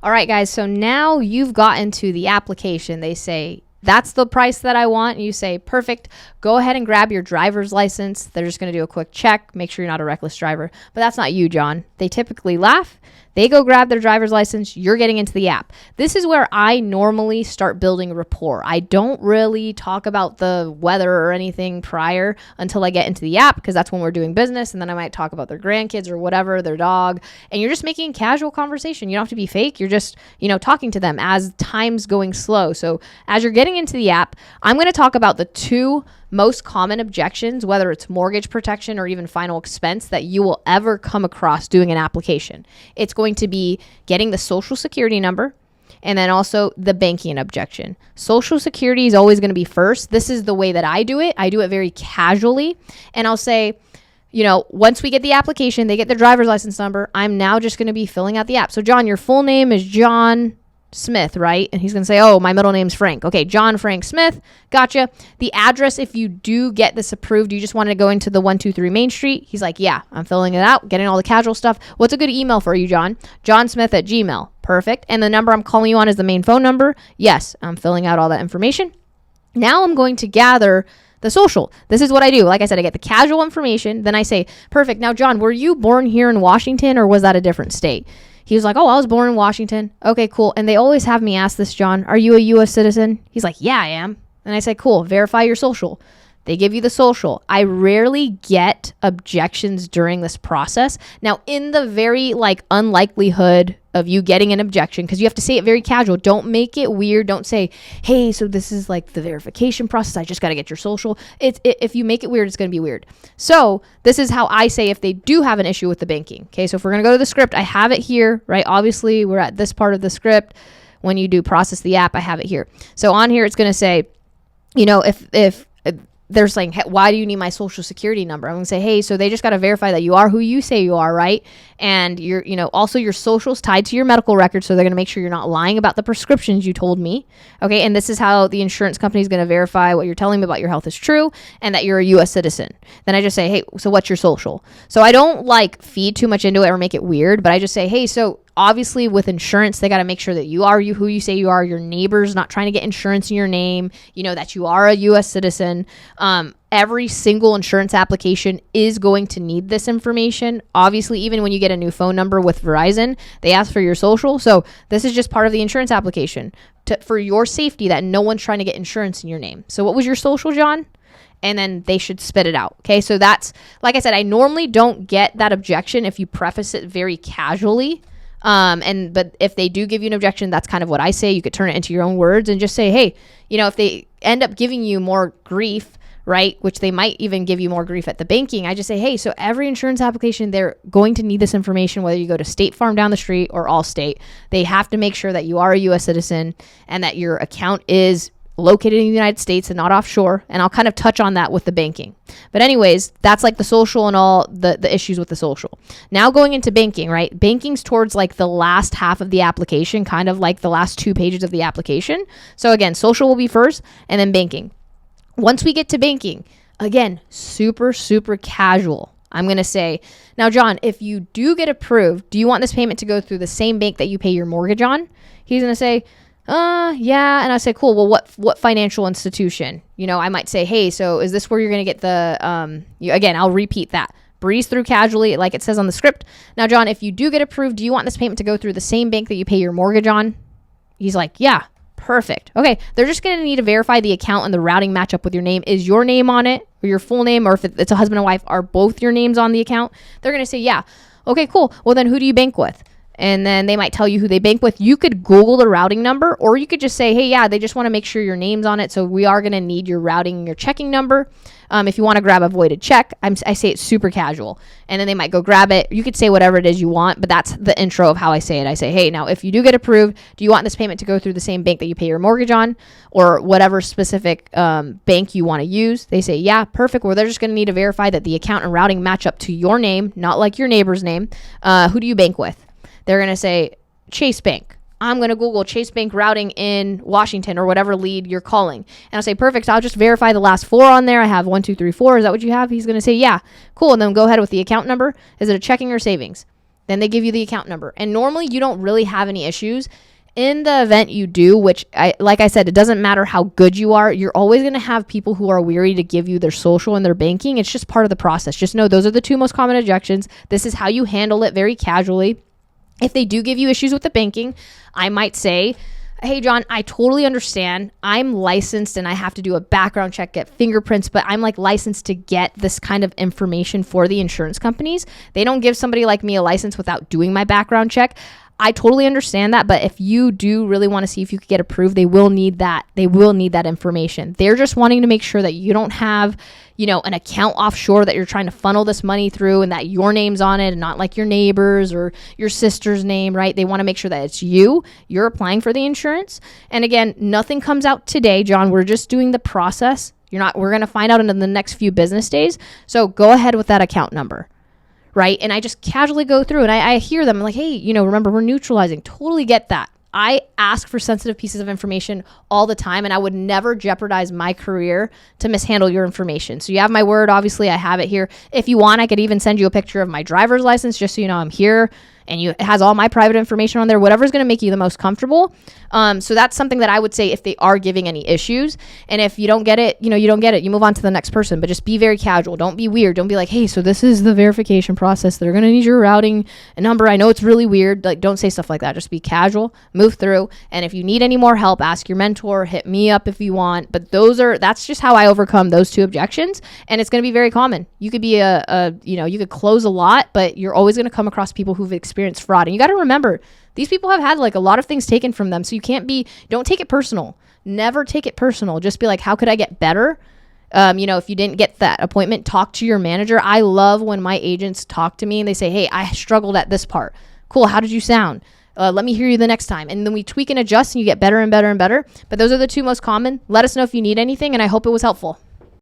All right, guys. So now you've gotten to the application. They say, that's the price that I want. And you say, perfect. Go ahead and grab your driver's license. They're just going to do a quick check. Make sure you're not a reckless driver. But that's not you, John. They typically laugh. They go grab their driver's license. You're getting into the app. This is where I normally start building rapport. I don't really talk about the weather or anything prior until I get into the app, because that's when we're doing business. And then I might talk about their grandkids or whatever, their dog. And you're just making casual conversation. You don't have to be fake. You're just, talking to them as time's going slow. So as you're getting into the app, I'm going to talk about the 2 most common objections, whether it's mortgage protection or even final expense, that you will ever come across doing an application. It's going to be getting the social security number, and then also the banking objection. Social security is always going to be first. This is the way that I do it. I do it very casually, and I'll say, once we get the application, they get the driver's license number. I'm now just going to be filling out the app. So John, your full name is John Smith, right? And he's going to say, oh, my middle name's Frank. Okay, John Frank Smith. Gotcha. The address, if you do get this approved, you just want to go into the 123 Main Street. He's like, yeah, I'm filling it out, getting all the casual stuff. What's a good email for you, John? johnsmith@gmail. Perfect. And the number I'm calling you on is the main phone number. Yes, I'm filling out all that information. Now I'm going to gather the social. This is what I do. Like I said, I get the casual information. Then I say, perfect. Now, John, were you born here in Washington, or was that a different state? He was like, oh, I was born in Washington. Okay, cool. And they always have me ask this, John, are you a U.S. citizen? He's like, yeah, I am. And I say, cool, verify your social. They give you the social. I rarely get objections during this process. Now, in the very unlikelihood of you getting an objection, because you have to say it very casual. Don't make it weird. Don't say, hey, so this is the verification process. I just got to get your social. If you make it weird, it's going to be weird. So this is how I say if they do have an issue with the banking. Okay, so if we're going to go to the script, I have it here, right? Obviously, we're at this part of the script. When you do process the app, I have it here. So on here, it's going to say, if they're saying, hey, why do you need my social security number? I'm going to say, hey, so they just got to verify that you are who you say you are, right? And you're, also your social's tied to your medical record. So they're going to make sure you're not lying about the prescriptions you told me. Okay. And this is how the insurance company is going to verify what you're telling me about your health is true and that you're a U.S. citizen. Then I just say, hey, so what's your social? So I don't feed too much into it or make it weird, but I just say, hey, so obviously with insurance, they got to make sure that you are who you say you are. Your neighbor's not trying to get insurance in your name, that you are a U.S. citizen. Every single insurance application is going to need this information. Obviously, even when you get a new phone number with Verizon, they ask for your social. So this is just part of the insurance application for your safety, that no one's trying to get insurance in your name. So what was your social, John? And then they should spit it out. Okay, so that's, like I said, I normally don't get that objection if you preface it very casually. But if they do give you an objection, that's kind of what I say. You could turn it into your own words and just say, hey, if they end up giving you more grief, right, which they might even give you more grief at the banking, I just say, hey, so every insurance application, they're going to need this information, whether you go to State Farm down the street or Allstate. They have to make sure that you are a U.S. citizen and that your account is located in the United States and not offshore. And I'll kind of touch on that with the banking. But anyways, that's the social and all the issues with the social. Now going into banking, right? Banking's towards the last half of the application, kind of the last 2 pages of the application. So again, social will be first and then banking. Once we get to banking, again, super, super casual. I'm going to say, now, John, if you do get approved, do you want this payment to go through the same bank that you pay your mortgage on? He's going to say, yeah. And I say, cool. Well, what financial institution? I might say, hey, so is this where you're going to get the, again, I'll repeat that. Breeze through casually, like it says on the script. Now, John, if you do get approved, do you want this payment to go through the same bank that you pay your mortgage on? He's like, yeah. Perfect. Okay. They're just going to need to verify the account and the routing match up with your name. Is your name on it, or your full name, or if it's a husband and wife, are both your names on the account? They're going to say, yeah. Okay, cool. Well, then who do you bank with? And then they might tell you who they bank with. You could Google the routing number, or you could just say, hey, yeah, they just want to make sure your name's on it. So we are going to need your routing and your checking number. If you want to grab a voided check, I say it's super casual. And then they might go grab it. You could say whatever it is you want, but that's the intro of how I say it. I say, hey, now if you do get approved, do you want this payment to go through the same bank that you pay your mortgage on, or whatever specific bank you want to use? They say, yeah, perfect. Well, they're just going to need to verify that the account and routing match up to your name, not like your neighbor's name. Who do you bank with? They're going to say Chase Bank. I'm going to Google Chase Bank routing in Washington, or whatever lead you're calling. And I'll say, perfect. I'll just verify the last 4 on there. I have 1, 2, 3, 4. Is that what you have? He's going to say, yeah. Cool. And then go ahead with the account number. Is it a checking or savings? Then they give you the account number. And normally you don't really have any issues. In the event you do, which like I said, it doesn't matter how good you are, you're always going to have people who are weary to give you their social and their banking. It's just part of the process. Just know those are the two most common objections. This is how you handle it very casually. If they do give you issues with the banking, I might say, hey, John, I totally understand. I'm licensed and I have to do a background check, get fingerprints, but I'm like licensed to get this kind of information for the insurance companies. They don't give somebody like me a license without doing my background check. I totally understand that, but if you do really want to see if you could get approved, they will need that. They will need that information. They're just wanting to make sure that you don't have, an account offshore that you're trying to funnel this money through and that your name's on it and not like your neighbor's or your sister's name, right? They want to make sure that it's you're applying for the insurance. And again, nothing comes out today, John. We're just doing the process. We're going to find out in the next few business days. So go ahead with that account number. Right? And I just casually go through and I hear them like, hey, remember, we're neutralizing. Totally get that. I ask for sensitive pieces of information all the time, and I would never jeopardize my career to mishandle your information. So you have my word. Obviously, I have it here. If you want, I could even send you a picture of my driver's license just so you know I'm here. And it has all my private information on there, whatever's going to make you the most comfortable. So that's something that I would say if they are giving any issues. And if you don't get it, you don't get it. You move on to the next person, but just be very casual. Don't be weird. Don't be like, hey, so this is the verification process. They're going to need your routing and number. I know it's really weird. Like, don't say stuff like that. Just be casual, move through. And if you need any more help, ask your mentor, hit me up if you want. But that's just how I overcome those two objections. And it's going to be very common. You could be you could close a lot, but you're always going to come across people who've experienced fraud. And you got to remember, these people have had like a lot of things taken from them. So don't take it personal. Never take it personal. Just be like, how could I get better? If you didn't get that appointment, talk to your manager. I love when my agents talk to me and they say, hey, I struggled at this part. Cool. How did you sound? Let me hear you the next time. And then we tweak and adjust and you get better and better and better. But those are the two most common. Let us know if you need anything, and I hope it was helpful.